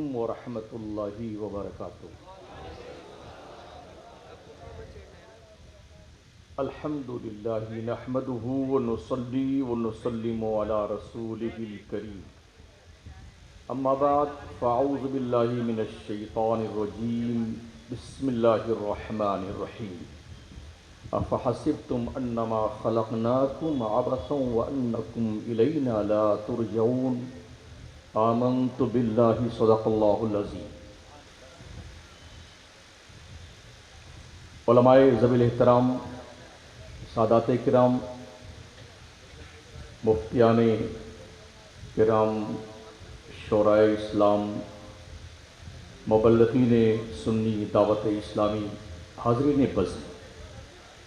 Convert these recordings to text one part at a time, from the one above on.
علیکم ورحمۃ اللہ وبرکاتہ۔ الحمد للہ نحمده ونصلی ونسلم علی رسوله الکریم، اما بعد فاعوذ باللہ من الشیطان الرجیم، بسم اللہ الرحمن الرحیم۔ افحسبتم انما خلقناکم عبثا وانکم الینا لا ترجعون، آمنت باللہ صدق اللہ العظیم۔ علماء ذوی الاحترام، سادات کرام، مفتیان کرام، شورائے اسلام، مبلغین سنی دعوت اسلامی، حاضرین بزم،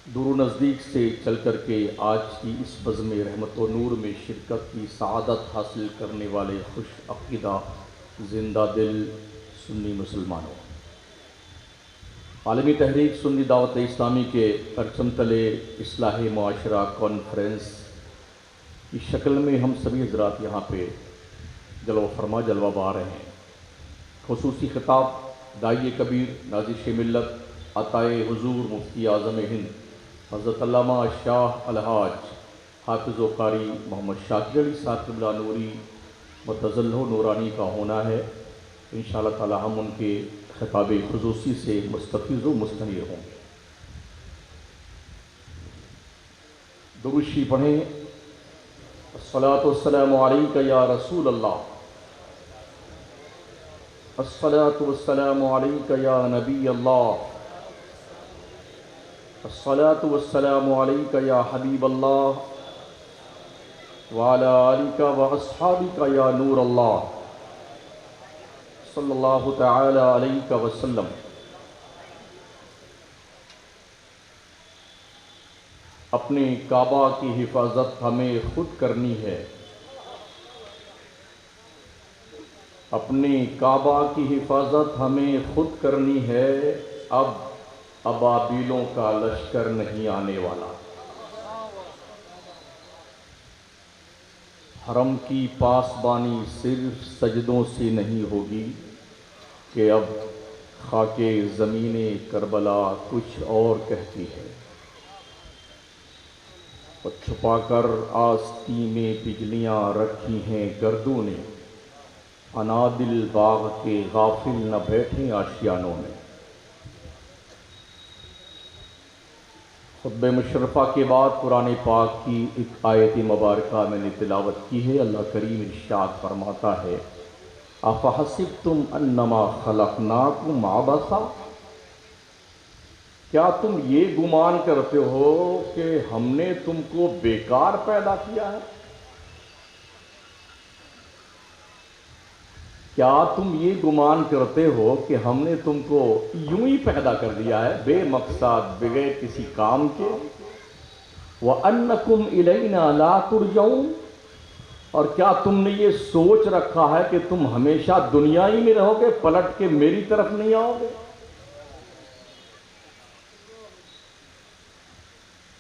دور و نزدیک سے چل کر کے آج کی اس بزم رحمت و نور میں شرکت کی سعادت حاصل کرنے والے خوش عقیدہ زندہ دل سنی مسلمانوں، عالمی تحریک سنی دعوت اسلامی کے پرچم تلے اصلاح معاشرہ کانفرنس کی شکل میں ہم سبھی حضرات یہاں پہ جلوہ فرما جلوہ بار رہے ہیں۔ خصوصی خطاب داعی کبیر، نازش ملت، عطائے حضور مفتی اعظم ہند حضرت علامہ شاہ الحاج حافظ و قاری محمد شاکر علی صاحب قبلہ نوری متظلہ نورانی کا ہونا ہے۔ انشاءاللہ تعالی ہم ان کے خطاب خصوصی سے مستفیض و مستنیر ہوں گے۔ درود شریف پڑھیں۔ الصلاۃ والسلام علیک یا رسول اللہ، الصلاۃ والسلام علیک یا نبی اللہ، الصلاۃ والسلام علیک یا حبیب اللہ، وعلی آلک واصحابک یا نور اللہ، صلی اللہ تعالی علیہ وسلم۔ اپنے کعبہ کی حفاظت ہمیں خود کرنی ہے، اپنے کعبہ کی حفاظت ہمیں خود کرنی ہے، اب ابابیلوں کا لشکر نہیں آنے والا۔ حرم کی پاسبانی صرف سجدوں سے نہیں ہوگی کہ اب خاک زمین کربلا کچھ اور کہتی ہے، اور چھپا کر آستی میں بجلیاں رکھی ہیں گردوں نے، انادل باغ کے غافل نہ بیٹھیں آشیانوں میں۔ خطبہ مشرفہ کے بعد قرآن پاک کی ایک آیت مبارکہ میں نے تلاوت کی ہے۔ اللہ کریم ارشاد فرماتا ہے، افحسبتم انما خلقناکم عبثا، کیا تم یہ گمان کرتے ہو کہ ہم نے تم کو بیکار پیدا کیا ہے؟ کیا تم یہ گمان کرتے ہو کہ ہم نے تم کو یوں ہی پیدا کر دیا ہے بے مقصد بغیر کسی کام کے؟ وَأَنَّكُمْ إِلَيْنَا لَا تُرْجَعُونَ، اور کیا تم نے یہ سوچ رکھا ہے کہ تم ہمیشہ دنیا ہی میں رہو گے، پلٹ کے میری طرف نہیں آؤ گے؟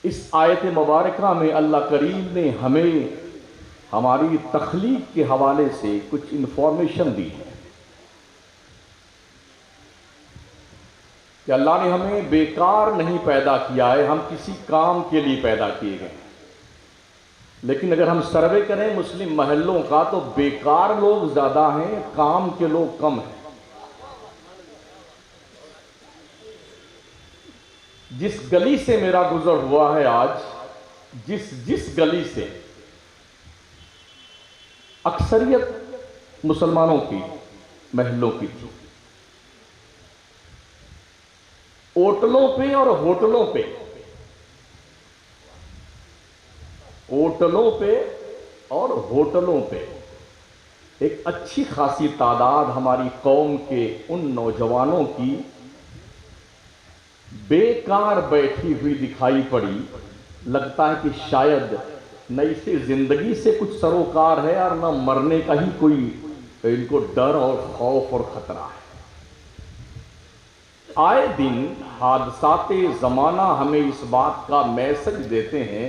اس آیت مبارکہ میں اللہ کریم نے ہمیں ہماری تخلیق کے حوالے سے کچھ انفارمیشن دی ہے کہ اللہ نے ہمیں بیکار نہیں پیدا کیا ہے، ہم کسی کام کے لیے پیدا کیے گئے ہیں۔ لیکن اگر ہم سروے کریں مسلم محلوں کا تو بیکار لوگ زیادہ ہیں، کام کے لوگ کم ہیں۔ جس گلی سے میرا گزر ہوا ہے آج، جس گلی سے اکثریت مسلمانوں کی محلوں کی تھی، ہوٹلوں پہ اور ہوٹلوں پہ اور ہوٹلوں پہ ایک اچھی خاصی تعداد ہماری قوم کے ان نوجوانوں کی بیکار بیٹھی ہوئی دکھائی پڑی۔ لگتا ہے کہ شاید نہ اسے زندگی سے کچھ سروکار ہے اور نہ مرنے کا ہی کوئی ان کو ڈر اور خوف اور خطرہ ہے۔ آئے دن حادثات زمانہ ہمیں اس بات کا میسج دیتے ہیں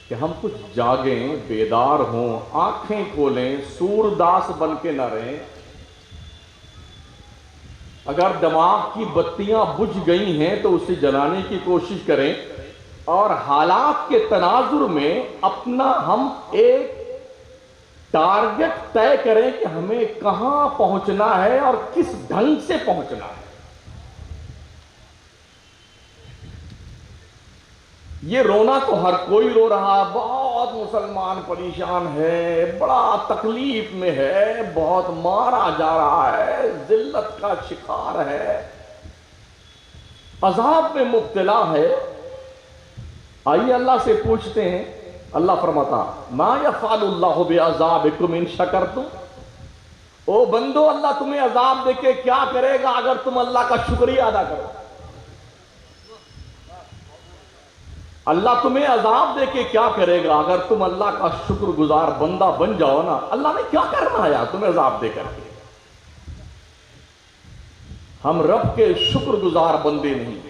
کہ ہم کچھ جاگیں، بیدار ہوں، آنکھیں کھولیں، سورداس بن کے نہ رہیں۔ اگر دماغ کی بتیاں بجھ گئی ہیں تو اسے جلانے کی کوشش کریں اور حالات کے تناظر میں اپنا ہم ایک ٹارگٹ طے کریں کہ ہمیں کہاں پہنچنا ہے اور کس ڈھنگ سے پہنچنا ہے۔ یہ رونا تو ہر کوئی رو رہا، بہت مسلمان پریشان ہے، بڑا تکلیف میں ہے، بہت مارا جا رہا ہے، ذلت کا شکار ہے، عذاب میں مبتلا ہے۔ آئیے اللہ سے پوچھتے ہیں۔ اللہ فرماتا ما یفعل اللہ بعذابکم ان شکرتم، او بندو اللہ تمہیں عذاب دے کے کیا کرے گا اگر تم اللہ کا شکریہ ادا کرو۔ اللہ تمہیں عذاب دے کے کیا کرے گا اگر تم اللہ کا شکر گزار بندہ بن جاؤ نا۔ اللہ نے کیا کرنا ہے یار تمہیں عذاب دے کر کے؟ ہم رب کے شکر گزار بندے نہیں۔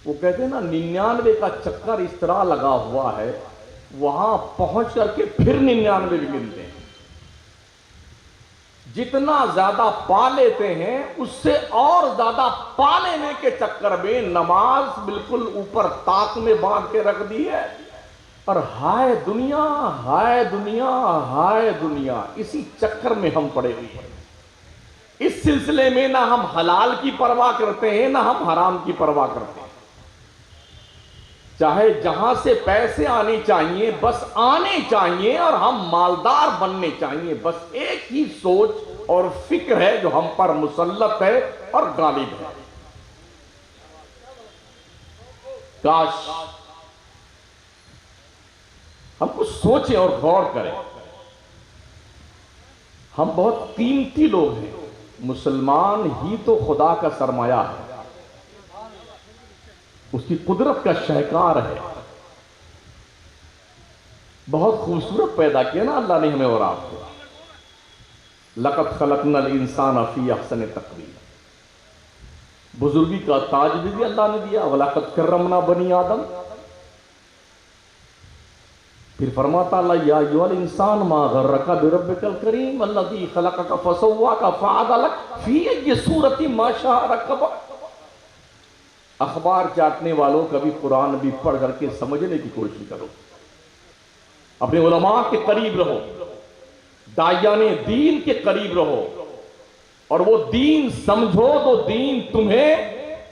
وہ کہتے ہیں نا 99 کا چکر اس طرح لگا ہوا ہے، وہاں پہنچ کر کے پھر 99 بھی گنتے ہیں۔ جتنا زیادہ پا لیتے ہیں اس سے اور زیادہ پا لینے کے چکر میں نماز بالکل اوپر طاق میں باندھ کے رکھ دی ہے، اور ہائے دنیا ہائے دنیا ہائے دنیا، اسی چکر میں ہم پڑے ہوئے ہیں۔ اس سلسلے میں نہ ہم حلال کی پرواہ کرتے ہیں نہ ہم حرام کی پرواہ کرتے ہیں۔ چاہے جہاں سے پیسے آنے چاہیے بس آنے چاہیے، اور ہم مالدار بننے چاہیے، بس ایک ہی سوچ اور فکر ہے جو ہم پر مسلط ہے اور غالب ہے۔ کاش ہم کچھ سوچیں اور غور کریں۔ ہم بہت قیمتی لوگ ہیں، مسلمان ہی تو خدا کا سرمایہ ہے، اس کی قدرت کا شہکار ہے۔ بہت خوبصورت پیدا کیا نا اللہ نے ہمیں اور آپ کو۔ لَقَدْ خَلَقْنَا الْإِنسَانَ فِي أَحْسَنِ تَقْوِيمٍ، بزرگی کا تاج بھی اللہ نے دیا۔ وَلَقَدْ كَرَّمْنَا بَنِي آدم۔ پھر فرماتا اللہ یا ایھا الانسان ما غرک بربک الکریم الذی خلقک فسواک فعدلک فی ای صورت ما شاء رکبک۔ اخبار چاٹنے والوں کبھی قرآن بھی پڑھ کر کے سمجھنے کی کوشش کرو، اپنے علماء کے قریب رہو، داعیان دین کے قریب رہو، اور وہ دین سمجھو تو دین تمہیں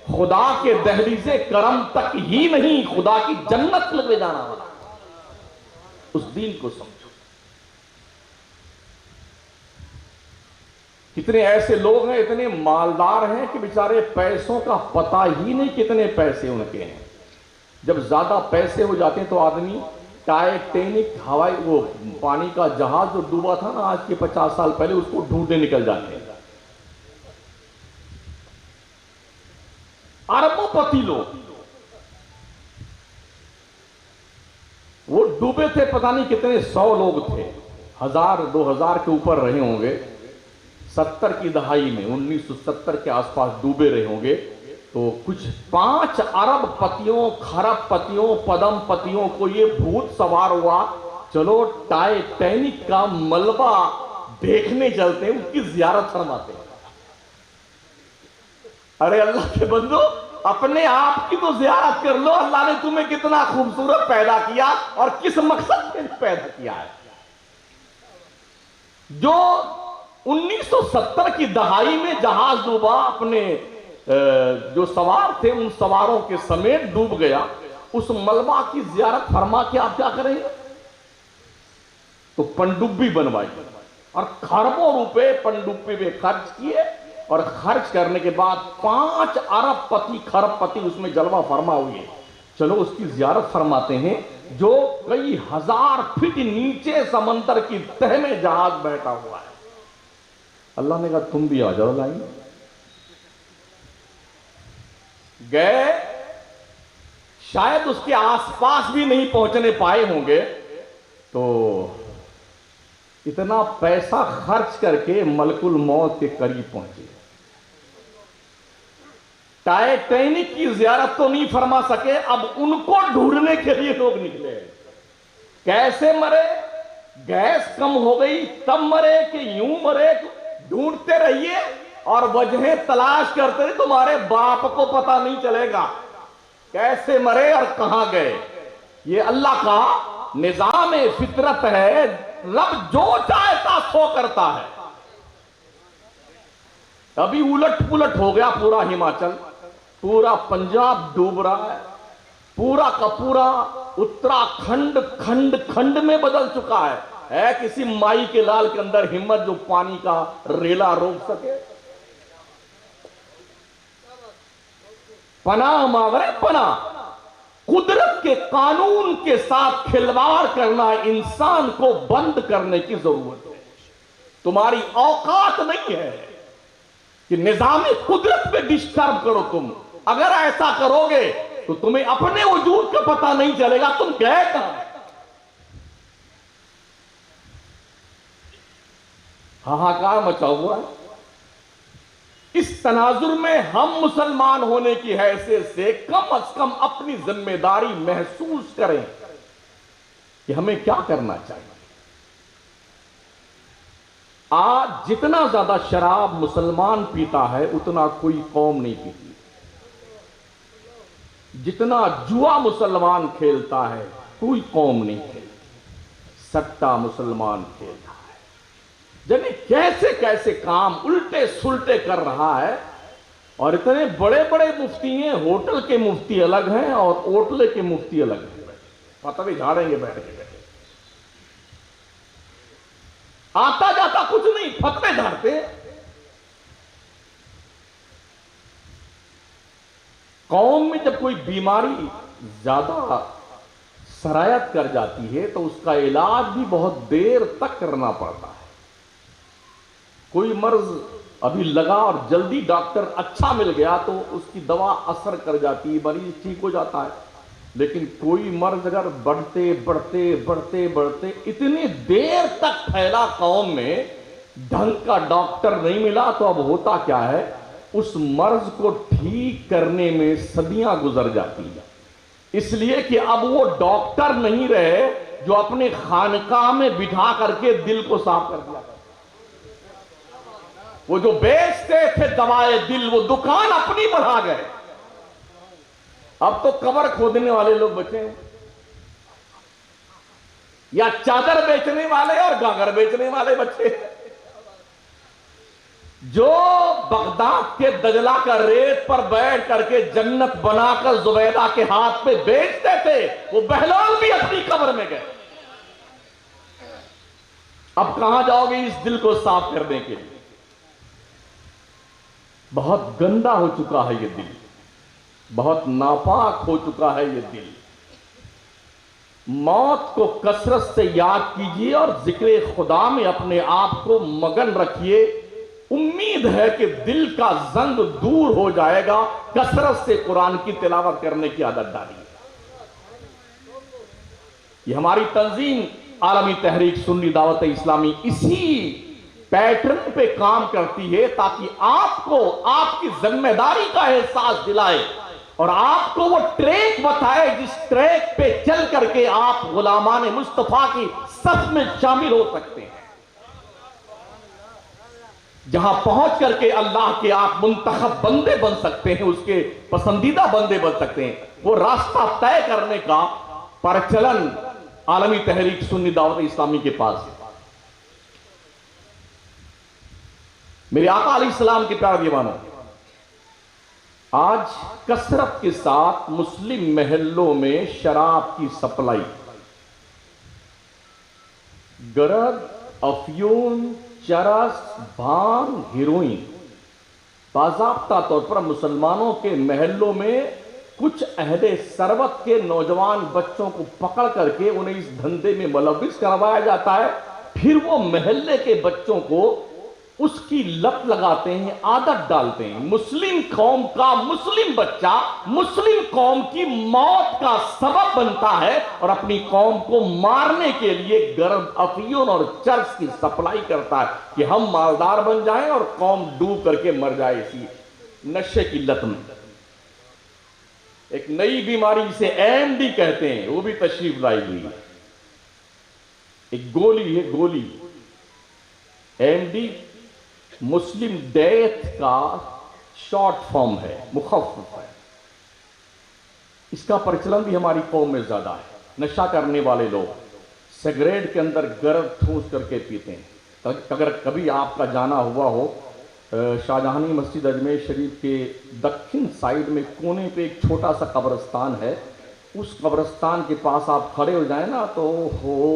خدا کے دہلیز کرم تک ہی نہیں خدا کی جنت میں لے جانا والا۔ اس دین کو سمجھو۔ کتنے ایسے لوگ ہیں اتنے مالدار ہیں کہ بیچارے پیسوں کا پتہ ہی نہیں کتنے پیسے ان کے ہیں۔ جب زیادہ پیسے ہو جاتے ہیں تو آدمی ٹائٹینک ہوائی وہ پانی کا جہاز جو ڈوبا تھا نا آج کے 50 سال پہلے، اس کو ڈھونڈنے نکل جاتے ہیں۔ اربوں پتی لوگ وہ ڈوبے تھے، پتہ نہیں کتنے 100 لوگ تھے، 1000 2000 کے اوپر رہے ہوں گے۔ 70 کی دہائی میں 1970 کے آس پاس ڈوبے رہے ہوں گے، تو کچھ 5 ارب پتیوں، کھرب پتیوں، پدم پتیوں کو یہ بھوت سوار ہوا، چلو ٹائٹینک کا ملبہ دیکھنے چلتے ہیں، اس کی زیارت فرماتے ہیں۔ ارے اللہ کے بندو اپنے آپ کی تو زیارت کر لو، اللہ نے تمہیں کتنا خوبصورت پیدا کیا اور کس مقصد میں پیدا کیا ہے۔ جو 1970 کی دہائی میں جہاز ڈوبا، اپنے جو سوار تھے ان سواروں کے سمیت ڈوب گیا، اس ملبہ کی زیارت فرما کے آپ کیا کریں گے؟ تو پنڈبی بنوائی اور کھربوں روپے پنڈبی میں خرچ کیے، اور خرچ کرنے کے بعد 5 ارب پتی کھرب پتی اس میں جلوہ فرما ہوئے، چلو اس کی زیارت فرماتے ہیں، جو کئی 1000 فٹ نیچے سمندر کی تہ میں جہاز بیٹھا ہوا ہے۔ اللہ نے کہا تم بھی آ جاؤ لائن۔ گئے، شاید اس کے آس پاس بھی نہیں پہنچنے پائے ہوں گے، تو اتنا پیسہ خرچ کر کے ملک الموت کے قریب پہنچے۔ ٹائٹینک کی زیارت تو نہیں فرما سکے، اب ان کو ڈھونڈنے کے لیے لوگ نکلے۔ کیسے مرے؟ گیس کم ہو گئی تب مرے کہ یوں مرے؟ ڈھونڈتے رہیے اور وجہیں تلاش کرتے رہیے، تمہارے باپ کو پتہ نہیں چلے گا کیسے مرے اور کہاں گئے۔ یہ اللہ کا نظام فطرت ہے، رب جو چاہتا سو کرتا ہے۔ ابھی الٹ پلٹ ہو گیا پورا ہماچل، پورا پنجاب ڈوب رہا ہے، پورا کا پورا اتراکھنڈ کھنڈ کھنڈ میں بدل چکا ہے کسی مائی کے لال کے اندر ہمت جو پانی کا ریلا روک سکے؟ پناہ مانگ رہے، پناہ۔ قدرت کے قانون کے ساتھ کھلواڑ کرنا انسان کو بند کرنے کی ضرورت ہے۔ تمہاری اوقات نہیں ہے کہ نظام قدرت پہ ڈسٹرب کرو۔ تم اگر ایسا کرو گے تو تمہیں اپنے وجود کا پتہ نہیں چلے گا تم گئے کہاں۔ ہاہاکار مچا ہوا ہے۔ اس تناظر میں ہم مسلمان ہونے کی حیثیت سے کم از کم اپنی ذمہ داری محسوس کریں کہ ہمیں کیا کرنا چاہیے۔ آج جتنا زیادہ شراب مسلمان پیتا ہے اتنا کوئی قوم نہیں پیتی۔ جتنا جوا مسلمان کھیلتا ہے کوئی قوم نہیں کھیلتی۔ سٹا مسلمان کھیلتا ہے، یعنی کیسے کیسے کام الٹے سلٹے کر رہا ہے۔ اور اتنے بڑے بڑے مفتی ہیں، ہوٹل کے مفتی الگ ہیں اور اوٹلے کے مفتی الگ ہیں، فتوی جھاڑیں گے بیٹھ کے۔ آتا جاتا کچھ نہیں، فتوے جھاڑتے۔ قوم میں جب کوئی بیماری زیادہ سرایت کر جاتی ہے تو اس کا علاج بھی بہت دیر تک کرنا پڑتا ہے۔ کوئی مرض ابھی لگا اور جلدی ڈاکٹر اچھا مل گیا تو اس کی دوا اثر کر جاتی ہے، مریض ٹھیک ہو جاتا ہے۔ لیکن کوئی مرض اگر بڑھتے بڑھتے بڑھتے بڑھتے اتنی دیر تک پھیلا، قوم میں ڈھنگ کا ڈاکٹر نہیں ملا، تو اب ہوتا کیا ہے، اس مرض کو ٹھیک کرنے میں صدیاں گزر جاتی ہیں۔ اس لیے کہ اب وہ ڈاکٹر نہیں رہے جو اپنے خانقاہ میں بٹھا کر کے دل کو صاف کر دیا۔ وہ جو بیچتے تھے دوائے دل، وہ دکان اپنی بڑھا گئے۔ اب تو قبر کھودنے والے لوگ بچے ہیں، یا چادر بیچنے والے اور گاگر بیچنے والے بچے ہیں۔ جو بغداد کے دجلہ کا ریت پر بیٹھ کر کے جنت بنا کر زبیدہ کے ہاتھ پہ بیچتے تھے، وہ بہلول بھی اپنی قبر میں گئے۔ اب کہاں جاؤ گے اس دل کو صاف کرنے کے لیے؟ بہت گندا ہو چکا ہے یہ دل، بہت ناپاک ہو چکا ہے یہ دل۔ موت کو کثرت سے یاد کیجئے اور ذکر خدا میں اپنے آپ کو مگن رکھیے۔ امید ہے کہ دل کا زنگ دور ہو جائے گا، کثرت سے قرآن کی تلاوت کرنے کی عادت ڈالیے۔ یہ ہماری تنظیم عالمی تحریک سنی دعوت اسلامی اسی پیٹرن پہ کام کرتی ہے، تاکہ آپ کو آپ کی ذمہ داری کا احساس دلائے اور آپ کو وہ ٹریک بتائے جس ٹریک پہ چل کر کے آپ غلامان مصطفیٰ کی صف میں شامل ہو سکتے ہیں، جہاں پہنچ کر کے اللہ کے آپ منتخب بندے بن سکتے ہیں، اس کے پسندیدہ بندے بن سکتے ہیں۔ وہ راستہ طے کرنے کا پرچلن عالمی تحریک سنی دعوت اسلامی کے پاس ہے۔ میرے آقا علیہ السلام کے پیارے دیوانوں، آج کثرت کے ساتھ مسلم محلوں میں شراب کی سپلائی، گرد، افیون، چرس، بھانگ، ہیروئن باضابطہ طور پر مسلمانوں کے محلوں میں کچھ اہل ثروت کے نوجوان بچوں کو پکڑ کر کے انہیں اس دھندے میں ملوث کروایا جاتا ہے۔ پھر وہ محلے کے بچوں کو اس کی لت لگاتے ہیں، عادت ڈالتے ہیں۔ مسلم قوم کا مسلم بچہ مسلم قوم کی موت کا سبب بنتا ہے اور اپنی قوم کو مارنے کے لیے گرد، افیون اور چرس کی سپلائی کرتا ہے کہ ہم مالدار بن جائیں اور قوم ڈوب کر کے مر جائے اسی نشے کی لت میں۔ ایک نئی بیماری جسے AMD کہتے ہیں وہ بھی تشریف لائی ہوئی ہے۔ ایک گولی ہے، گولی AMD مسلم ڈیتھ کا شارٹ فارم ہے، مخفف ہے۔ اس کا پرچلن بھی ہماری قوم میں زیادہ ہے۔ نشہ کرنے والے لوگ سگریٹ کے اندر گرد ٹھوس کر کے پیتے ہیں۔ اگر کبھی آپ کا جانا ہوا ہو، شاہجہانی مسجد اجمیر شریف کے دکن سائیڈ میں کونے پہ ایک چھوٹا سا قبرستان ہے، اس قبرستان کے پاس آپ کھڑے ہو جائیں نا تو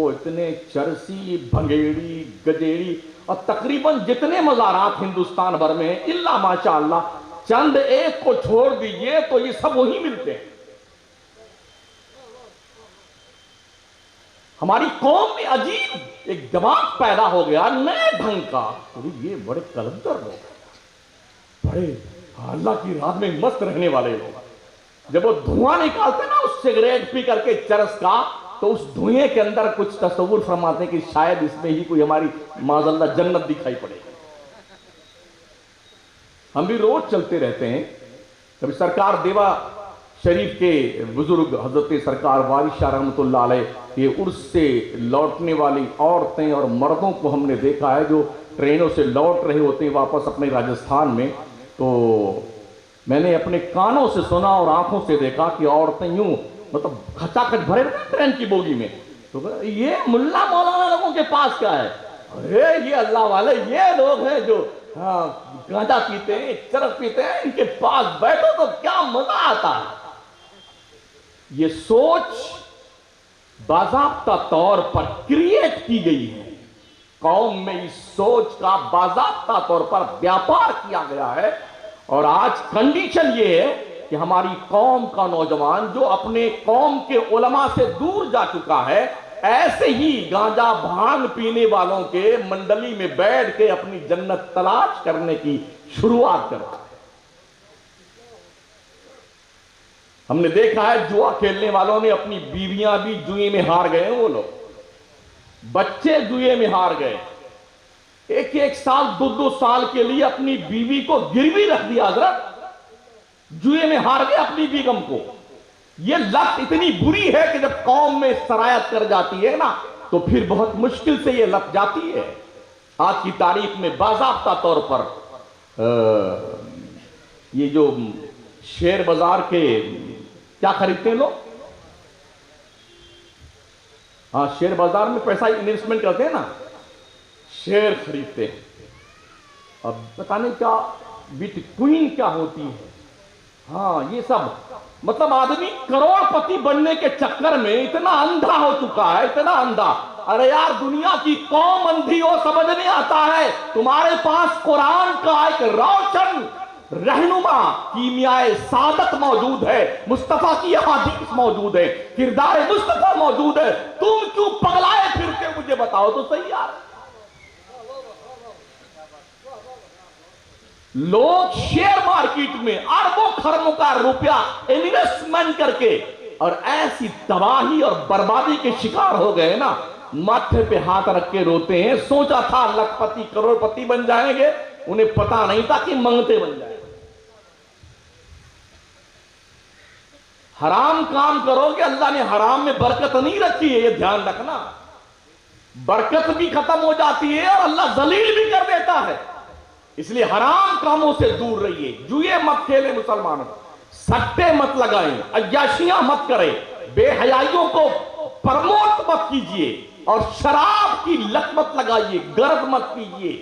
اتنے چرسی، بھنگیڑی، گجیڑی اور تقریباً جتنے مزارات ہندوستان بھر میں ہیں الا ماشاء اللہ چند ایک کو چھوڑ دیجئے تو یہ سب وہی ملتے ہیں۔ ہماری قوم میں عجیب ایک دماغ پیدا ہو گیا نئے ڈھنگ کا، یہ بڑے کلندر لوگ، بڑے اللہ کی راہ میں مست رہنے والے لوگ، جب وہ دھواں نکالتے نا اس سگریٹ پی کر کے چرس کا تو اس دھوئیں کے اندر کچھ تصور فرماتے ہیں کہ شاید اس میں ہی کوئی ہماری معاذ اللہ جنت دکھائی پڑے گی۔ ہم بھی روز چلتے رہتے ہیں، کبھی سرکار دیوا شریف کے بزرگ حضرت سرکار وارث شاہ رحمۃ اللہ علیہ کے عرس سے لوٹنے والی عورتیں اور مردوں کو ہم نے دیکھا ہے جو ٹرینوں سے لوٹ رہے ہوتے ہیں واپس اپنے راجستھان میں، تو میں نے اپنے کانوں سے سنا اور آنکھوں سے دیکھا کہ عورتیں یوں مطلب کھچا کھچ بھرے ہوئے ٹرین کی بوگی میں، تو یہ ملا مولانا لوگوں کے پاس کیا ہے؟ ارے یہ اللہ والے یہ لوگ ہیں جو گانجا پیتے ہیں، چرس پیتے ہیں، ان کے پاس بیٹھو تو کیا مزہ آتا ہے۔ یہ سوچ باضابطہ طور پر کریٹ کی گئی ہے، قوم میں اس سوچ کا باضابطہ طور پر بیاپار کیا گیا ہے، اور آج کنڈیشن یہ ہے کہ ہماری قوم کا نوجوان جو اپنے قوم کے علماء سے دور جا چکا ہے، ایسے ہی گانجا بھانگ پینے والوں کے منڈلی میں بیٹھ کے اپنی جنت تلاش کرنے کی شروعات کرتا ہے۔ ہم نے دیکھا ہے جوا کھیلنے والوں نے اپنی بیویاں بھی جوئے میں ہار گئے ہیں، وہ لوگ بچے جوئے میں ہار گئے، ایک ایک سال دو دو سال کے لیے اپنی بیوی کو گروی رکھ دیا، حضرت جوئے میں ہار گئے اپنی بیگم کو۔ یہ لت اتنی بری ہے کہ جب قوم میں سرایت کر جاتی ہے نا تو پھر بہت مشکل سے یہ لت جاتی ہے۔ آج کی تاریخ میں باضابطہ طور پر یہ جو شیئر بازار کے کیا خریدتے ہیں لوگ، ہاں شیئر بازار میں پیسہ انویسٹمنٹ کرتے ہیں نا، شیئر خریدتے ہیں، اب پتہ نہیں کیا بٹ کوئن کیا ہوتی ہے، ہاں یہ سب مطلب آدمی کروڑ پتی بننے کے چکر میں اتنا اندھا ہو چکا ہے، اتنا اندھا۔ ارے یار دنیا کی قوم اندھی ہو سمجھ نہیں آتا ہے، تمہارے پاس قرآن کا ایک روشن رہنما کیمیائے سعادت موجود ہے، مصطفیٰ کی احادیث موجود ہے، کردار مصطفیٰ موجود ہے، تم کیوں پگلائے پھرتے مجھے بتاؤ تو صحیح یار۔ لوگ شیئر مارکیٹ میں اربوں خربوں کا روپیہ انویسٹمنٹ کر کے اور ایسی تباہی اور بربادی کے شکار ہو گئے نا، ماتھے پہ ہاتھ رکھ کے روتے ہیں۔ سوچا تھا لکھ پتی کروڑ پتی بن جائیں گے، انہیں پتا نہیں تھا کہ منگتے بن جائیں گے۔ حرام کام کرو گے، اللہ نے حرام میں برکت نہیں رکھی ہے، یہ دھیان رکھنا، برکت بھی ختم ہو جاتی ہے اور اللہ ذلیل بھی کر دیتا ہے۔ اس لیے حرام کاموں سے دور رہیے، جوئے مت کھیلیں مسلمانوں، سٹے مت لگائیں، عیاشیاں مت کریں، بے حیائیوں کو پرموٹ مت کیجئے، اور شراب کی لت مت لگائیے، گرد مت پیجئے،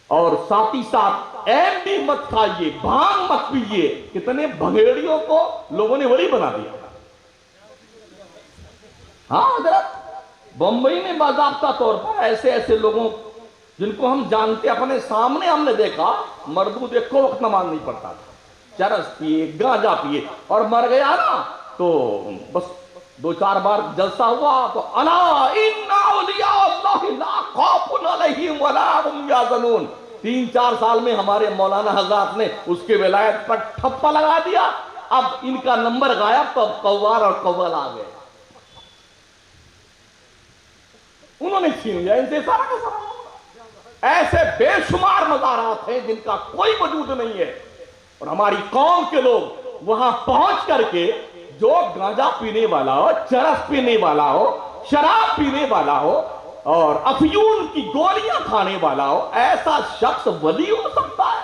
اور ساتھ ہی ساتھ ایم بھی مت کھائیے، بھانگ مت پیجئے۔ کتنے بھنگیڑیوں کو لوگوں نے ولی بنا دیا۔ ہاں حضرت بمبئی میں باضابطہ طور پر ایسے ایسے لوگوں جن کو ہم جانتے اپنے سامنے ہم نے دیکھا، مردود ایک کو وقت نماز نہیں پڑھتا تھا، چرس پیے، گانجا پیے، اور مر گیا نا تو بس دو چار بار جلسہ ہوا تو الا ان اولیاء اللہ لا خوف علیہم ولا هم یحزنون، 3-4 سال میں ہمارے مولانا حضرات نے اس کے ولایت پر ٹھپا لگا دیا۔ اب ان کا نمبر غائب، تو اب قوال اور قوال آ گئے، انہوں نے چھین لیا ان سے سارا کا سارا۔ ایسے بے شمار مزارات ہیں جن کا کوئی وجود نہیں ہے، اور ہماری قوم کے لوگ وہاں پہنچ کر کے جو گانجا پینے والا ہو، چرس پینے والا ہو، شراب پینے والا ہو، اور افیون کی گولیاں کھانے والا ہو، ایسا شخص ولی ہو سکتا ہے؟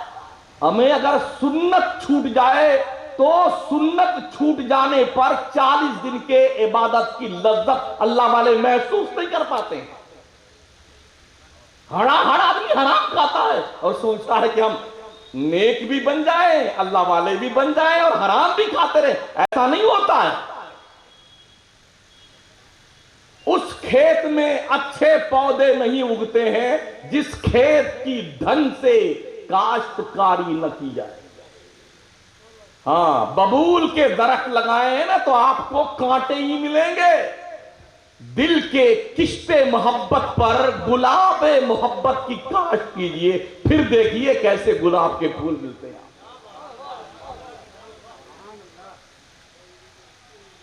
ہمیں اگر سنت چھوٹ جائے تو سنت چھوٹ جانے پر 40 دن کے عبادت کی لذت اللہ والے محسوس نہیں کر پاتے ہیں۔ ہر آدمی حرام کھاتا ہے اور سوچتا ہے کہ ہم نیک بھی بن جائیں، اللہ والے بھی بن جائیں اور حرام بھی کھاتے رہیں۔ ایسا نہیں ہوتا ہے۔ اس کھیت میں اچھے پودے نہیں اگتے ہیں جس کھیت کی دھن سے کاشتکاری نہ کی جائے۔ ہاں، ببول کے درخت لگائے ہیں نا تو آپ کو کانٹے ہی ملیں گے۔ دل کے کشتے محبت پر گلاب محبت کی کاشت کیجئے، پھر دیکھیے کیسے گلاب کے پھول ملتے ہیں۔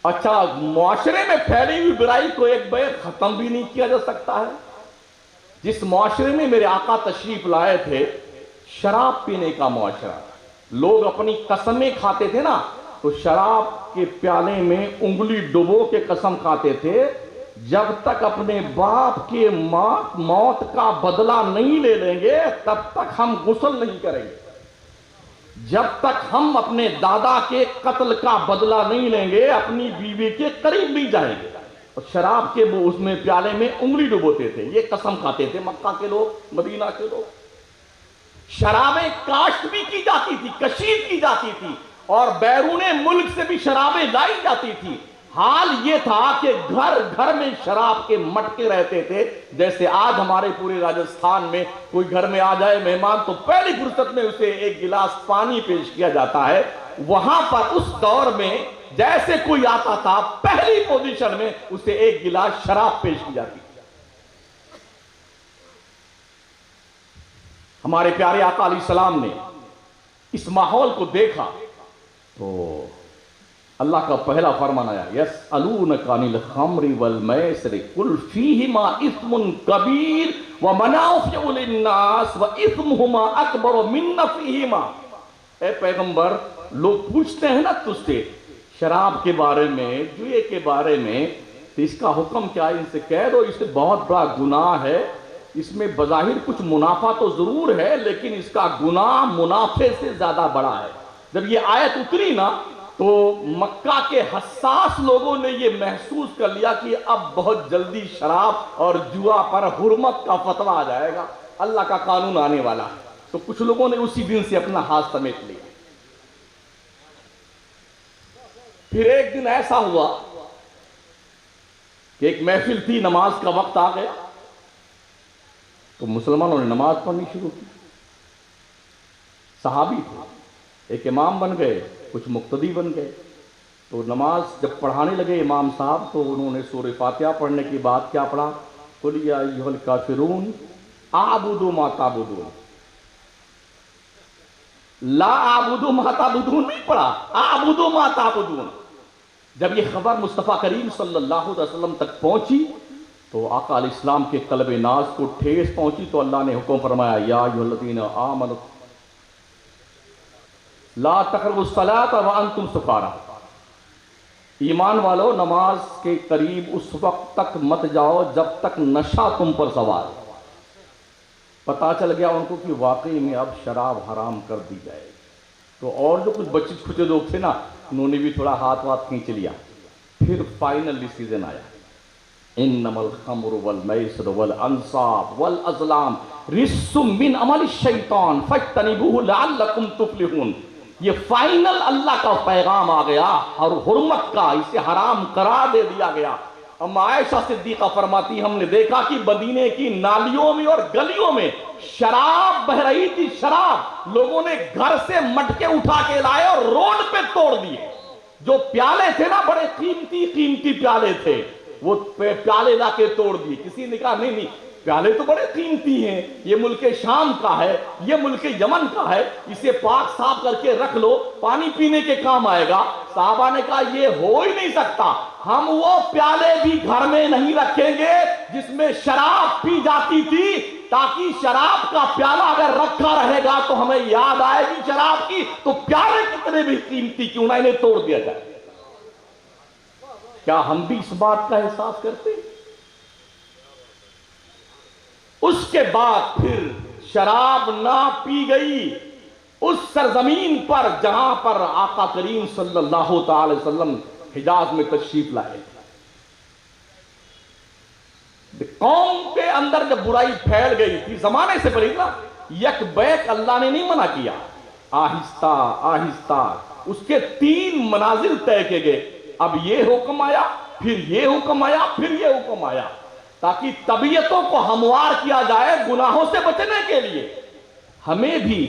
اچھا، معاشرے میں پھیلی ہوئی برائی کو ایک بار ختم بھی نہیں کیا جا سکتا ہے؟ جس معاشرے میں میرے آقا تشریف لائے تھے، شراب پینے کا معاشرہ، لوگ اپنی قسمیں کھاتے تھے نا تو شراب کے پیالے میں انگلی ڈبو کے قسم کھاتے تھے، جب تک اپنے باپ کے موت کا بدلہ نہیں لے لیں گے تب تک ہم غسل نہیں کریں گے، جب تک ہم اپنے دادا کے قتل کا بدلہ نہیں لیں گے اپنی بیوی کے قریب نہیں جائیں گے۔ اور شراب کے وہ اس میں پیالے میں انگلی ڈبوتے تھے، یہ قسم کھاتے تھے مکہ کے لوگ، مدینہ کے لوگ۔ شرابیں کاشت بھی کی جاتی تھی، کشید کی جاتی تھی، اور بیرون ملک سے بھی شرابیں لائی جاتی تھی۔ حال یہ تھا کہ گھر گھر میں شراب کے مٹکے رہتے تھے، جیسے آج ہمارے پورے راجستھان میں کوئی گھر میں آ جائے مہمان تو پہلی فرصت میں اسے ایک گلاس پانی پیش کیا جاتا ہے۔ وہاں پر اس دور میں جیسے کوئی آتا تھا پہلی پوزیشن میں اسے ایک گلاس شراب پیش کی جاتی تھی۔ ہمارے پیارے آقا علیہ السلام نے اس ماحول کو دیکھا تو اللہ کا پہلا فرمان آیا، یسألونک عن الخمر والمیسر قل فیہما اثم کبیر ومنافع للناس واثمہما اکبر من نفعہما۔ اے پیغمبر، لوگ پوچھتے ہیں نا تجھ سے شراب کے بارے میں، جوئے کے بارے میں، تو اس کا حکم کیا ہے؟ ان سے کہہ دو اس سے بہت بڑا گناہ ہے، اس میں بظاہر کچھ منافع تو ضرور ہے لیکن اس کا گناہ منافع سے زیادہ بڑا ہے۔ جب یہ آیت اتری نا تو مکہ کے حساس لوگوں نے یہ محسوس کر لیا کہ اب بہت جلدی شراب اور جوا پر حرمت کا فتویٰ آ جائے گا، اللہ کا قانون آنے والا ہے۔ تو کچھ لوگوں نے اسی دن سے اپنا ہاتھ سمیٹ لیا۔ پھر ایک دن ایسا ہوا کہ ایک محفل تھی، نماز کا وقت آ گیا تو مسلمانوں نے نماز پڑھنی شروع کی۔ صحابی تھے، ایک امام بن گئے، کچھ مقتدی بن گئے۔ تو نماز جب پڑھانے لگے امام صاحب تو انہوں نے سورہ فاتحہ پڑھنے کے بعد کیا پڑھا؟ قل یا ایھا الکافرون اعبد ما تعبدون۔ لا اعبد ما تعبدون نہیں پڑھا، اعبد ما تعبدون۔ جب یہ خبر مصطفیٰ کریم صلی اللہ علیہ وسلم تک پہنچی تو آقا علیہ السلام کے قلب ناز کو ٹھیس پہنچی تو اللہ نے حکم فرمایا، یا ایھا الذین آمنوا لا تقربوا الصلاۃ وانتم سکارا۔ ایمان والو، نماز کے قریب اس وقت تک مت جاؤ جب تک نشہ تم پر سوار۔ پتا چل گیا ان کو کہ واقعی میں اب شراب حرام کر دی جائے۔ تو اور جو کچھ بچے چھوٹے لوگ تھے نا انہوں نے بھی تھوڑا ہاتھ کھینچ لیا۔ پھر فائنل ڈیسیژن آیا، انما الخمر والمیسر والانصاب والازلام رجس من عمل الشیطان فاجتنبوہ لعلکم تفلحون۔ یہ فائنل اللہ کا پیغام آ گیا، اور حرمت کا، اسے حرام قرار دے دیا گیا۔ اما عائشہ صدیقہ فرماتی ہم نے دیکھا کہ مدینے کی نالیوں میں اور گلیوں میں شراب بہہ رہی تھی، شراب۔ لوگوں نے گھر سے مٹکے اٹھا کے لائے اور روڈ پہ توڑ دیے۔ جو پیالے تھے نا بڑے قیمتی پیالے تھے، وہ پیالے لا کے توڑ دیے۔ کسی نے کہا نہیں پیالے تو بڑے قیمتی ہیں، یہ ملک شام کا ہے، یہ ملک یمن کا ہے، اسے پاک صاف کر کے رکھ لو، پانی پینے کے کام آئے گا۔ صحابہ نے کہا یہ ہو ہی نہیں سکتا، ہم وہ پیالے بھی گھر میں نہیں رکھیں گے جس میں شراب پی جاتی تھی، تاکہ شراب کا پیالہ اگر رکھا رہے گا تو ہمیں یاد آئے گی شراب کی، تو پیالے کتنے بھی قیمتی کیوں نہ انہیں توڑ دیا جائے۔ کیا ہم بھی اس بات کا احساس کرتے ہیں؟ اس کے بعد پھر شراب نہ پی گئی اس سرزمین پر جہاں پر آقا کریم صلی اللہ تعالی وسلم حجاز میں تشریف لائے. قوم کے اندر جب برائی پھیل گئی تھی زمانے سے پہلے نا، یک بیک اللہ نے نہیں منع کیا، آہستہ آہستہ اس کے 3 منازل طے کیے گئے. اب یہ حکم آیا، پھر یہ حکم آیا، پھر یہ حکم آیا، تاکہ طبیعتوں کو ہموار کیا جائے گناہوں سے بچنے کے لیے. ہمیں بھی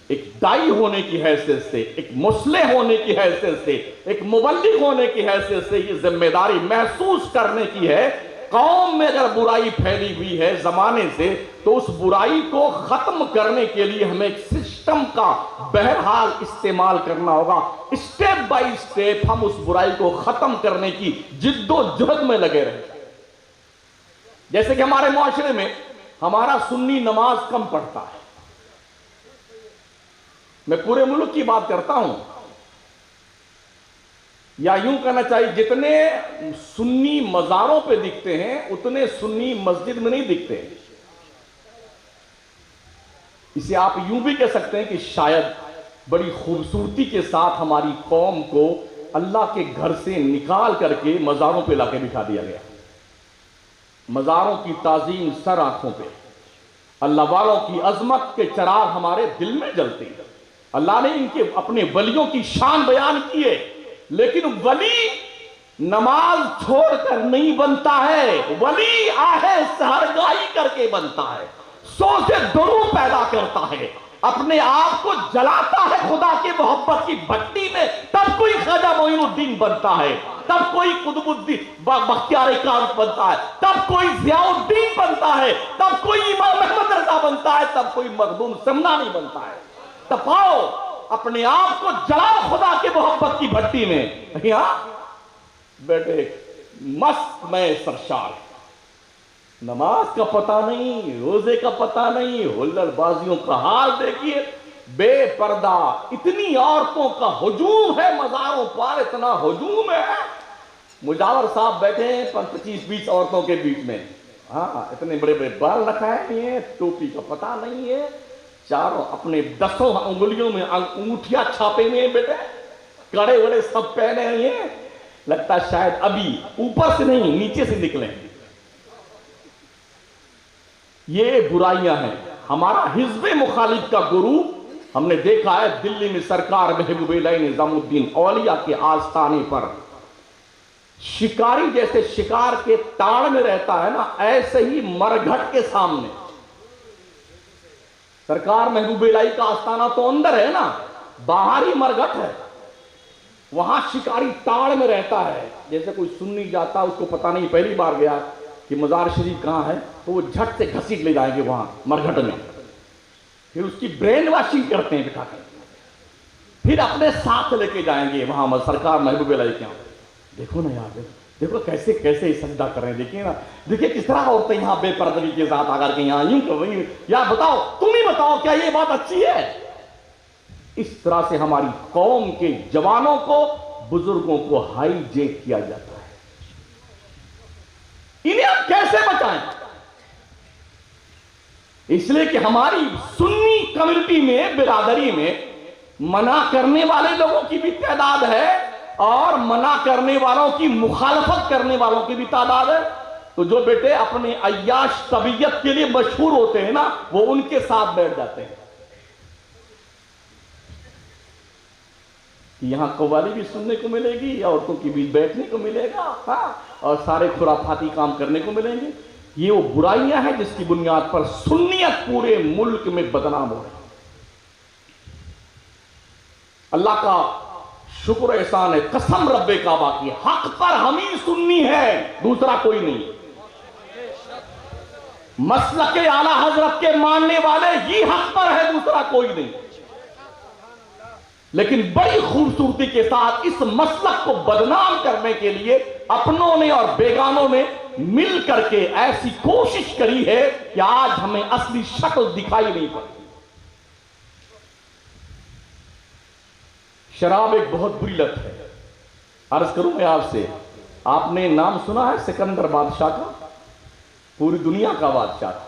ایک دائی ہونے کی حیثیت سے، ایک مصلح ہونے کی حیثیت سے، ایک مبلغ ہونے کی حیثیت سے یہ ذمہ داری محسوس کرنے کی ہے. قوم میں اگر برائی پھیلی ہوئی ہے زمانے سے تو اس برائی کو ختم کرنے کے لیے ہمیں ایک سسٹم کا بہرحال استعمال کرنا ہوگا. اسٹیپ بائی اسٹیپ ہم اس برائی کو ختم کرنے کی جد و جہد میں لگے رہیں. جیسے کہ ہمارے معاشرے میں ہمارا سنی نماز کم پڑھتا ہے. میں پورے ملک کی بات کرتا ہوں، یا یوں کہنا چاہیے جتنے سنی مزاروں پہ دکھتے ہیں اتنے سنی مسجد میں نہیں دکھتے. اسے آپ یوں بھی کہہ سکتے ہیں کہ شاید بڑی خوبصورتی کے ساتھ ہماری قوم کو اللہ کے گھر سے نکال کر کے مزاروں پہ لا کے بٹھا دیا گیا. مزاروں کی تعظیم سر آنکھوں پہ، اللہ والوں کی عظمت کے چراغ ہمارے دل میں جلتے ہیں. اللہ نے ان کے اپنے ولیوں کی شان بیان کی ہے، لیکن ولی نماز چھوڑ کر نہیں بنتا ہے، ولی آہے سحرگاہی کر کے بنتا ہے، سو سے درو پیدا کرتا ہے، اپنے آپ کو جلاتا ہے خدا کی محبت کی بھٹی میں. تب کوئی خواجہ معین الدین بنتا ہے، تب کوئی قطب الدین بختیار کاکڑ بنتا ہے، تب کوئی ضیاء الدین بنتا ہے، تب کوئی امام احمد رضا بنتا ہے، تب کوئی مخدوم سمنانی بنتا ہے. تپاؤ اپنے آپ کو جلاؤ خدا کے محبت کی بھٹی میں. یہاں بیٹے مست میں سرشار، نماز کا پتہ نہیں، روزے کا پتہ نہیں، ہلڑ بازیوں کا حال دیکھیے. بے پردہ اتنی عورتوں کا ہجوم ہے مزاروں پر، اتنا ہجوم ہے. مجاور صاحب بیٹھے ہیں 25-20 عورتوں کے بیچ میں، ہاں اتنے بڑے بڑے بال رکھائے نہیں ہیں، ٹوپی کا پتہ نہیں ہے، چاروں اپنے 10 انگلیوں میں انگوٹھیاں چھاپے ہوئے ہیں بیٹے، کڑے وڑے سب پہنے ہوئے ہیں. لگتا ہے شاید ابھی اوپر سے نہیں نیچے سے نکلیں. یہ برائیاں ہیں. ہمارا حزب مخالف کا گروپ ہم نے دیکھا ہے دلی میں سرکار محبوب اللہ نظام الدین اولیاء کے آستانے پر شکاری جیسے شکار کے تاڑ میں رہتا ہے نا، ایسے ہی مرگھٹ کے سامنے. سرکار محبوب الہی کا آستانہ تو اندر ہے نا، باہر ہی مرگھٹ ہے. وہاں شکاری تاڑ میں رہتا ہے. جیسے کوئی سننی جاتا اس کو پتہ نہیں، پہلی بار گیا کہ مزار شریف کہاں ہے، تو وہ جھٹ سے گھسیٹ لے جائیں گے وہاں مرگھٹ میں، پھر اس کی برین واشنگ کرتے ہیں بٹھا کر، پھر اپنے ساتھ لے کے جائیں گے وہاں سرکار محبوب الہی کے یہاں. دیکھو نا یار، دیکھو کیسے کیسے سجدہ کر رہے ہیں. دیکھیے نا، دیکھیے کس طرح عورتیں یہاں بے پردگی کے ساتھ آ کر کے یہاں یوں کر رہی ہیں. یار بتاؤ، تم ہی بتاؤ، کیا یہ بات اچھی ہے؟ اس طرح سے ہماری قوم کے جوانوں کو، بزرگوں کو ہائی جیک کیا جاتا ہے. انہیں ہم کیسے بچائیں؟ اس لیے کہ ہماری سنی کمیونٹی میں، برادری میں منع کرنے والے لوگوں کی بھی تعداد ہے اور منع کرنے والوں کی مخالفت کرنے والوں کی بھی تعداد ہے. تو جو بیٹے اپنے عیاش طبیعت کے لیے مشہور ہوتے ہیں نا، وہ ان کے ساتھ بیٹھ جاتے ہیں. یہاں قوالی بھی سننے کو ملے گی، عورتوں کی بھی بیٹھنے کو ملے گا، ہاں، اور سارے خرافاتی کام کرنے کو ملیں گے. یہ وہ برائیاں ہیں جس کی بنیاد پر سنیت پورے ملک میں بدنام ہو رہی ہے. اللہ کا شکر احسان ہے، قسم رب کعبہ کی، حق پر ہم ہی سنی ہے، دوسرا کوئی نہیں. مسلک اعلی حضرت کے ماننے والے ہی حق پر ہے، دوسرا کوئی نہیں. لیکن بڑی خوبصورتی کے ساتھ اس مسلک کو بدنام کرنے کے لیے اپنوں نے اور بیگانوں نے مل کر کے ایسی کوشش کری ہے کہ آج ہمیں اصلی شکل دکھائی نہیں پڑتی. شراب ایک بہت بری لت ہے. عرض کروں میں آپ سے، آپ نے نام سنا ہے سکندر بادشاہ کا؟ پوری دنیا کا بادشاہ تھا.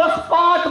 10-5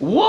وہ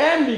MD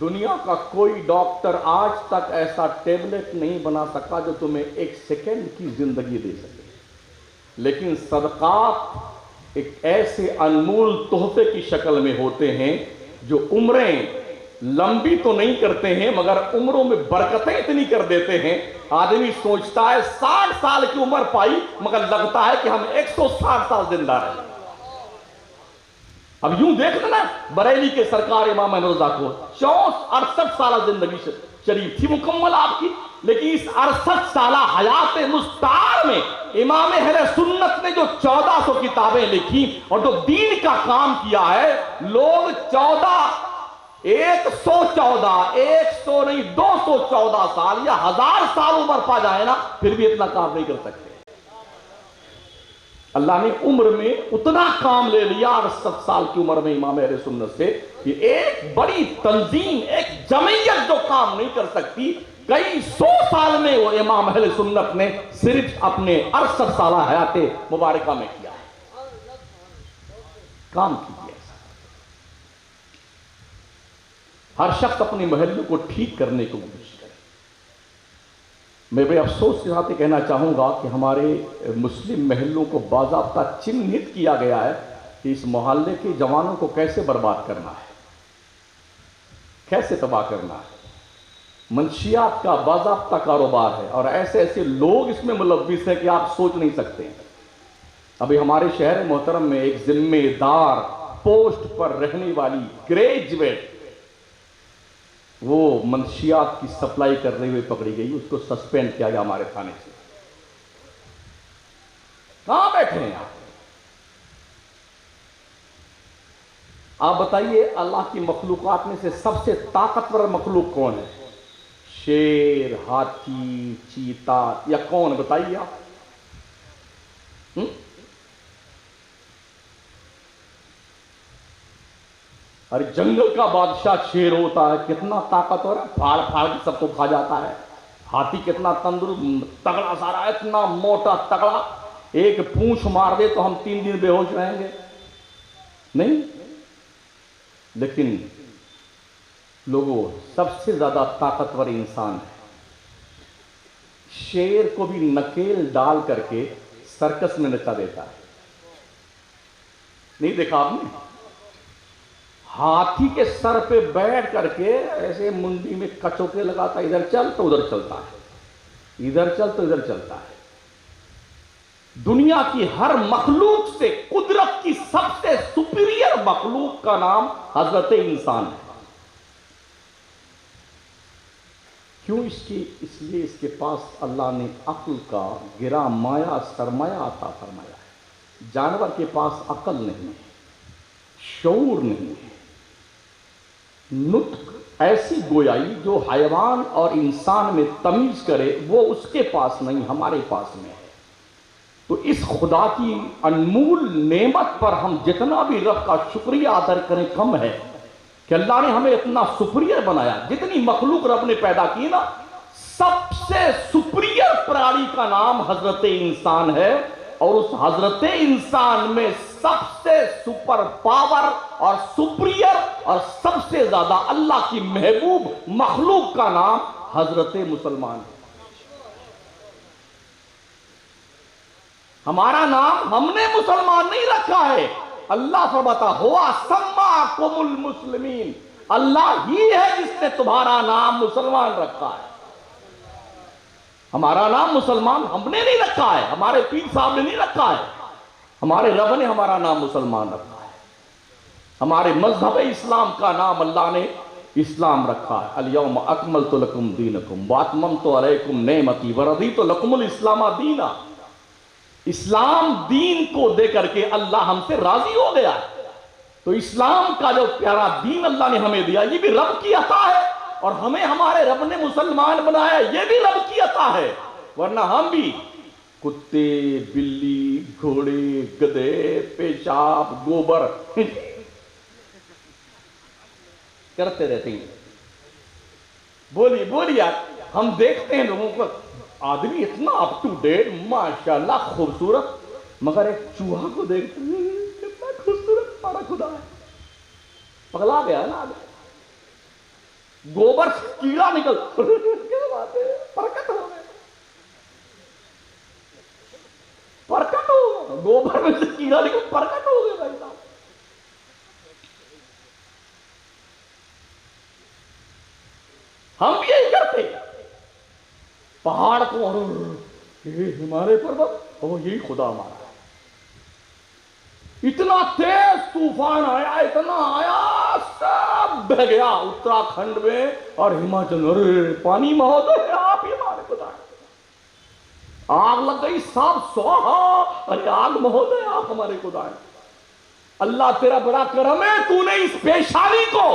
دنیا کا کوئی ڈاکٹر آج تک ایسا ٹیبلٹ نہیں بنا سکا جو تمہیں 1 سیکنڈ کی زندگی دے سکے، لیکن صدقات ایک ایسے انمول تحفے کی شکل میں ہوتے ہیں جو عمریں لمبی تو نہیں کرتے ہیں مگر عمروں میں برکتیں اتنی کر دیتے ہیں، آدمی سوچتا ہے 60 سال کی عمر پائی مگر لگتا ہے کہ ہم 160 سال زندہ رہے۔ اب یوں دیکھ لینا، بریلی کے سرکار امام احمد رضا کو 64-68 سالہ زندگی شریف تھی مکمل آپ کی، لیکن اس 68 سالہ حیات مستعار میں امام اہل سنت نے جو 1400 کتابیں لکھی اور جو دین کا کام کیا ہے، لوگ 114 نہیں 214 سال یا 1000 سال عمر پا جائے نا پھر بھی اتنا کام نہیں کر سکتے۔ اللہ نے عمر میں اتنا کام لے لیا 68 سال کی عمر میں امام اہل سنت سے کہ ایک بڑی تنظیم، ایک جمعیت جو کام نہیں کر سکتی، کئی 100 سال میں وہ امام اہل سنت نے صرف اپنے 68 سالہ حیات مبارکہ میں کیا ہے، کام کیا۔ ہر شخص اپنے محلے کو ٹھیک کرنے کو کوشش کرے۔ میں بڑے افسوس کے ساتھ یہ کہنا چاہوں گا کہ ہمارے مسلم محلوں کو باضابطہ چنھت کیا گیا ہے کہ اس محلے کے جوانوں کو کیسے برباد کرنا ہے، کیسے تباہ کرنا ہے۔ منشیات کا باضابطہ کاروبار ہے اور ایسے ایسے لوگ اس میں ملوث ہیں کہ آپ سوچ نہیں سکتے ہیں۔ ابھی ہمارے شہر محترم میں ایک ذمہ دار پوسٹ پر رہنے والی گریجویٹ وہ منشیات کی سپلائی کرتے ہوئے پکڑی گئی، اس کو سسپینڈ کیا گیا ہمارے تھانے سے۔ کہاں بیٹھے ہیں آپ بتائیے، اللہ کی مخلوقات میں سے سب سے طاقتور مخلوق کون ہے؟ شیر، ہاتھی، چیتا یا کون؟ بتائیے آپ۔ ارے جنگل کا بادشاہ شیر ہوتا ہے، کتنا طاقتور ہے، پھاڑ پھاڑ کے سب کو کھا جاتا ہے۔ ہاتھی کتنا تندرست تگڑا سارا، اتنا موٹا تگڑا، ایک پونچھ مار دے تو ہم 3 دن بے ہوش رہیں گے نہیں۔ لیکن لوگوں، سب سے زیادہ طاقتور انسان ہے۔ شیر کو بھی نکیل ڈال کر کے سرکس میں نچا دیتا ہے، نہیں دیکھا آپ نے؟ ہاتھی کے سر پہ بیٹھ کر کے ایسے منڈی میں کچوکے لگاتا ہے، ادھر چل تو ادھر چلتا ہے، ادھر چل تو ادھر چلتا ہے۔ دنیا کی ہر مخلوق سے قدرت کی سب سے سپیریئر مخلوق کا نام حضرت انسان ہے۔ کیوں؟ اس لیے اس کے پاس اللہ نے عقل کا گرا مایا سرمایہ عطا فرمایا ہے۔ جانور کے پاس عقل نہیں ہے، شعور نہیں ہے، نطق، ایسی گویائی جو حیوان اور انسان میں تمیز کرے، وہ اس کے پاس نہیں، ہمارے پاس میں ہے۔ تو اس خدا کی انمول نعمت پر ہم جتنا بھی رب کا شکریہ ادا کریں کم ہے کہ اللہ نے ہمیں اتنا سپیریئر بنایا۔ جتنی مخلوق رب نے پیدا کی نا، سب سے سپیریئر پرانی کا نام حضرت انسان ہے، اور اس حضرت انسان میں سب سے سپر پاور اور سپیریئر اور سب سے زیادہ اللہ کی محبوب مخلوق کا نام حضرت مسلمان ہے۔ ہمارا نام ہم نے مسلمان نہیں رکھا ہے، اللہ فرماتا ہوا سماکم المسلمین، اللہ ہی ہے جس نے تمہارا نام مسلمان رکھا ہے۔ ہمارا نام مسلمان ہم نے نہیں رکھا ہے، ہمارے پیر صاحب نے نہیں رکھا ہے، ہمارے رب نے ہمارا نام مسلمان رکھا ہے۔ ہمارے مذہب اسلام کا نام اللہ نے اسلام رکھا ہے۔ الیوم اکملت لکم دینکم واتممت علیکم نعمتی ورضیت لکم الاسلام دینا۔ اسلام دین کو دے کر کے اللہ ہم سے راضی ہو گیا ہے۔ تو اسلام کا جو پیارا دین اللہ نے ہمیں دیا، یہ بھی رب کی عطا ہے، اور ہمیں ہمارے رب نے مسلمان بنایا، یہ بھی رب کی عطا ہے۔ ورنہ ہم بھی کتے، بلی، گھوڑے، گدھے، پیشاب، گوبر کرتے رہتے ہیں۔ بولیے یار، ہم دیکھتے ہیں لوگوں کو، آدمی اتنا اپ ٹو ڈیٹ، ماشاءاللہ خوبصورت، مگر ایک چوہا کو دیکھتے ہیں کتنا خوبصورت ہمارا خدا ہے، پگلا گیا نا آدمی۔ گوبر سے کیڑا نکل پرکٹ ہو گئے، پرکٹ ہو گئے، گوبر میں سے کیڑا نکل پرکٹ ہو گئے بھائی صاحب۔ ہم بھی یہی کرتے، پہاڑ کو اور یہ ہمارے پروت اور یہی خدا ہمارا۔ اتنا تیز طوفان آیا، اتنا آیا، سب بہ گیا اتراکھنڈ میں اور ہماچل میں۔ ارے پانی مہودے آپ ہی ہمارے خدا ہیں۔ آگ لگ گئی، سب سوہا، ارے آگ مہودے آپ ہمارے خدا ہیں۔ اللہ تیرا بڑا کرم ہے، تو نے اس پیشانی کو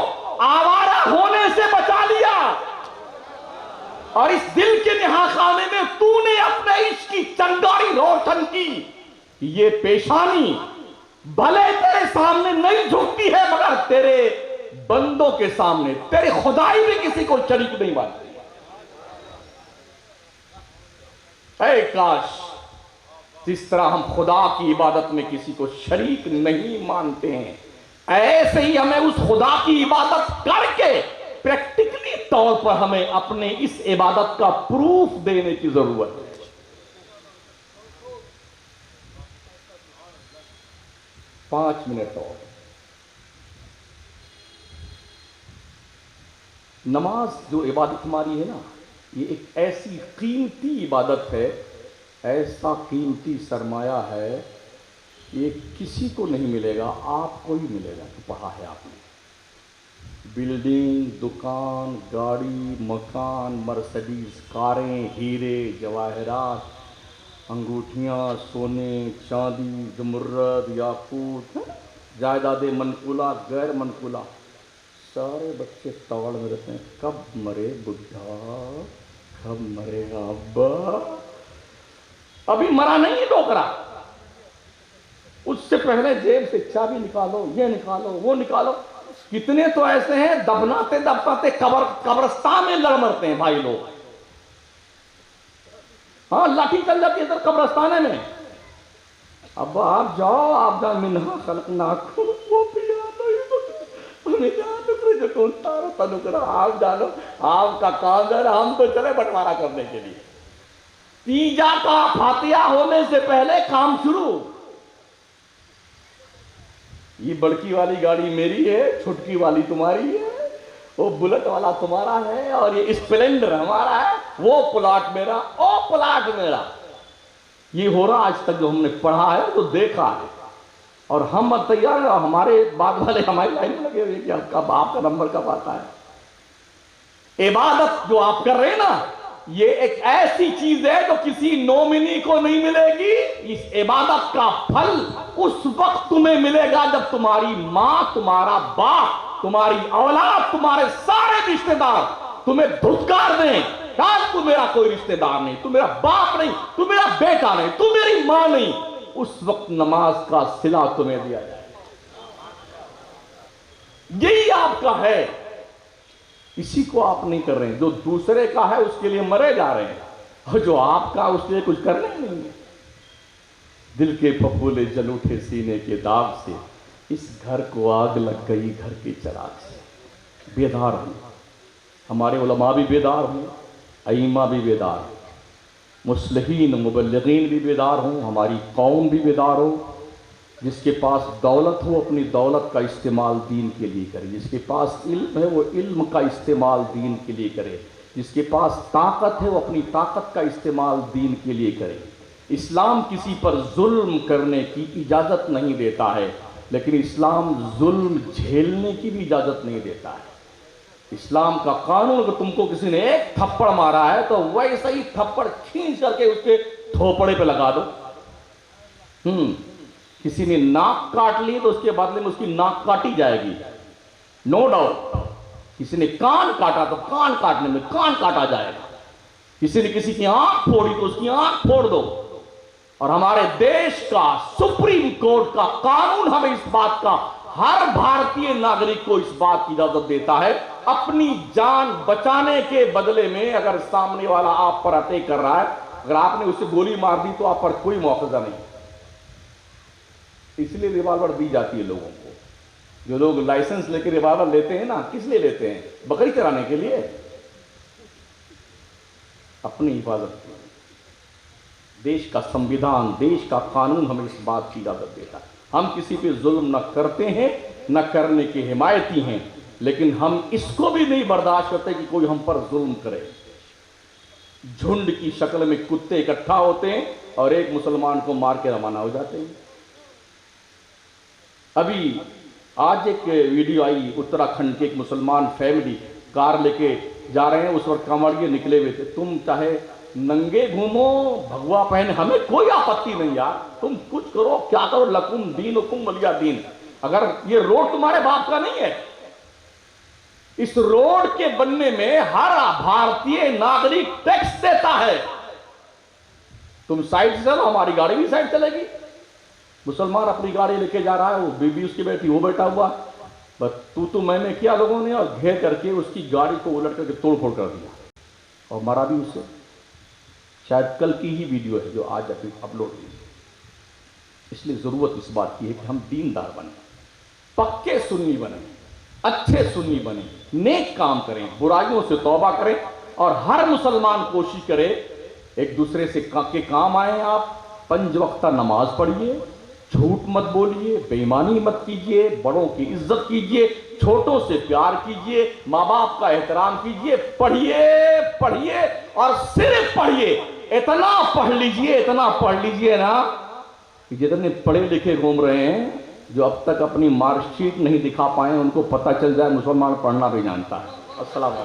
آوارہ ہونے سے بچا لیا، اور اس دل کے نہا خانے میں تو نے اپنے عشق کی چنگاری روشن کی۔ یہ پیشانی بھلے تیرے سامنے نہیں جھکتی ہے، مگر تیرے بندوں کے سامنے تیرے خدائی میں کسی کو شریک نہیں مانتی۔ اے کاش جس طرح ہم خدا کی عبادت میں کسی کو شریک نہیں مانتے ہیں، ایسے ہی ہمیں اس خدا کی عبادت کر کے پریکٹیکلی طور پر ہمیں اپنے اس عبادت کا پروف دینے کی ضرورت ہے۔ 5 منٹ اور۔ نماز جو عبادت ہماری ہے نا، یہ ایک ایسی قیمتی عبادت ہے، ایسا قیمتی سرمایہ ہے، یہ کسی کو نہیں ملے گا، آپ کو ہی ملے گا۔ تو پڑھا ہے آپ نے، بلڈنگ، دکان، گاڑی، مکان، مرسڈیز کاریں، ہیرے جواہرات، انگوٹھیاں، سونے چاندی، زمرد، یاقوت، جائیدادیں منقولہ غیر منقولہ، سارے بچے توڑ میں رہتے ہیں۔ کب مرے بڈھا، کب مرے گا ابا؟ ابھی مرا نہیں ہے ڈوکرا، اس سے پہلے جیب سے چابی نکالو، یہ نکالو، وہ نکالو۔ کتنے تو ایسے ہیں دبناتے دبناتے قبرستان میں لڑ مرتے ہیں بھائی لوگ۔ ہاں لاٹھی چل جاتی ہے ادھر قبرستانے میں۔ اب آپ جاؤ، آپ جاؤ، منہا خلقناکم، وہ بھی آپ جانو، آپ کا کام ہے، ہم تو چلے بٹوارا کرنے کے لیے۔ تیجا کا فاتحہ ہونے سے پہلے کام شروع۔ یہ بڑکی والی گاڑی میری ہے، چھٹکی والی تمہاری ہے، وہ بلٹ والا تمہارا ہے، اور یہ اسپلینڈر ہمارا ہے، وہ پلاٹ میرا، او پلاٹ میرا۔ یہ ہو رہا آج تک جو ہم نے پڑھا ہے تو دیکھا ہے، اور ہم تیار ہیں، ہمارے بعد والے ہماری لائن میں لگے ہوئے کہ آپ کا نمبر کب آتا ہے۔ عبادت جو آپ کر رہے ہیں نا، یہ ایک ایسی چیز ہے جو کسی نومنی کو نہیں ملے گی۔ اس عبادت کا پھل اس وقت تمہیں ملے گا جب تمہاری ماں، تمہارا باپ، تمہاری اولاد، تمہارے سارے رشتہ دار تمہیں دھتکار دیں، یار تو میرا کوئی رشتہ دار نہیں، تو میرا باپ نہیں، تو میرا بیٹا نہیں، تو میری ماں نہیں۔ اس وقت نماز کا صلہ تمہیں دیا جائے، یہی آپ کا ہے، اسی کو آپ نہیں کر رہے ہیں۔ جو دوسرے کا ہے اس کے لیے مرے جا رہے ہیں، اور جو آپ کا اس کے لیے کچھ کرنے نہیں ہے۔ دل کے پھپھولے جل اٹھے سینے کے داغ سے، اس گھر کو آگ لگ گئی گھر کے چراغ سے۔ بیدار ہوں، ہمارے علماء بھی بیدار ہوں، ائمہ بھی بیدار ہوں، مصلحین مبلغین بھی بیدار ہوں، ہماری قوم بھی بیدار ہو۔ جس کے پاس دولت ہو اپنی دولت کا استعمال دین کے لیے کرے، جس کے پاس علم ہے وہ علم کا استعمال دین کے لیے کرے، جس کے پاس طاقت ہے وہ اپنی طاقت کا استعمال دین کے لیے کرے۔ اسلام کسی پر ظلم کرنے کی اجازت نہیں دیتا ہے، لیکن اسلام ظلم جھیلنے کی بھی اجازت نہیں دیتا ہے۔ اسلام کا قانون اگر تم کو کسی نے ایک تھپڑ مارا ہے تو ویسا ہی تھپڑ کھینچ کر کے اس کے تھوپڑے پہ لگا دو۔ کسی نے ناک کاٹ لی تو اس کے بدلے میں اس کی ناک کاٹی جائے گی، نو ڈاؤٹ۔ کسی نے کان کاٹا تو کان کاٹنے میں کان کاٹا جائے گا۔ کسی نے کسی کی آنکھ پھوڑی تو اس کی آنکھ پھوڑ دو۔ اور ہمارے دیش کا سپریم کورٹ کا قانون ہمیں اس بات کا، ہر بھارتی ناگرک کو اس بات کی اجازت دیتا ہے، اپنی جان بچانے کے بدلے میں اگر سامنے والا آپ پر اٹیک کر رہا ہے، اگر آپ نے اسے گولی مار دی تو آپ پر کوئی مواخذہ نہیں، اس لیے ریوالور دی جاتی ہے لوگوں کو۔ جو لوگ لائسنس لے کے ریوالور لیتے ہیں نا، کس لیے لیتے ہیں؟ بکری چرانے کے لیے، اپنی حفاظت کے لیے۔ دیش کا سمویدھان، دیش کا قانون ہمیں اس بات کی اجازت دیتا ہے۔ ہم کسی پہ ظلم نہ کرتے ہیں، نہ کرنے کے حمایتی ہیں، لیکن ہم اس کو بھی نہیں برداشت کرتے کہ کوئی ہم پر ظلم کرے۔ جھنڈ کی شکل میں کتے اکٹھا ہوتے ہیں اور ایک مسلمان کو مار کے روانہ ہو جاتے ہیں۔ ابھی آج ایک ویڈیو آئی اتراکھنڈ کے، ایک مسلمان فیملی کار لے کے جا رہے ہیں، اس وقت کانوڑیے نکلے ہوئے تھے۔ تم چاہے ننگے گھومو، بھگوا پہنے، ہمیں کوئی آپتی نہیں یار، تم کچھ کرو، کیا کرو، لکم دینکم ولی دین۔ اگر یہ روڈ تمہارے باپ کا نہیں ہے، اس روڈ کے بننے میں ہر بھارتی ناگرک ٹیکس دیتا ہے۔ تم سائڈ سے چلو، ہماری گاڑی بھی سائڈ چلے گی۔ مسلمان اپنی گاڑی لے کے جا رہا ہے، وہ بیوی اس کی بیٹھی، وہ بیٹھا ہوا، بس تو میں کیا لوگوں نے، اور گھیر کر کے اس کی گاڑی کو الٹ کر کے توڑ پھوڑ کر دیا اور مرا بھی اسے۔ شاید کل کی ہی ویڈیو ہے جو آج ابھی اپلوڈ کی۔ اس لیے ضرورت اس بات کی ہے کہ ہم دیندار بنیں، پکے سنی بنیں، اچھے سنی بنیں، نیک کام کریں، برائیوں سے توبہ کریں، اور ہر مسلمان کوشش کرے ایک دوسرے سے کے کام آئیں۔ آپ 5 وقتہ نماز پڑھیے، جھوٹ مت بولیے، بے ایمانی مت کیجیے، بڑوں کی عزت کیجیے، چھوٹوں سے پیار کیجیے، ماں باپ کا احترام کیجیے، پڑھیے اور صرف پڑھیے۔ اتنا پڑھ لیجیے نا کہ جتنے پڑھے لکھے گھوم رہے ہیں، جو اب تک اپنی مارک شیٹ نہیں دکھا پائے، ان کو پتہ چل جائے مسلمان پڑھنا بھی جانتا ہے۔ السلام علیکم۔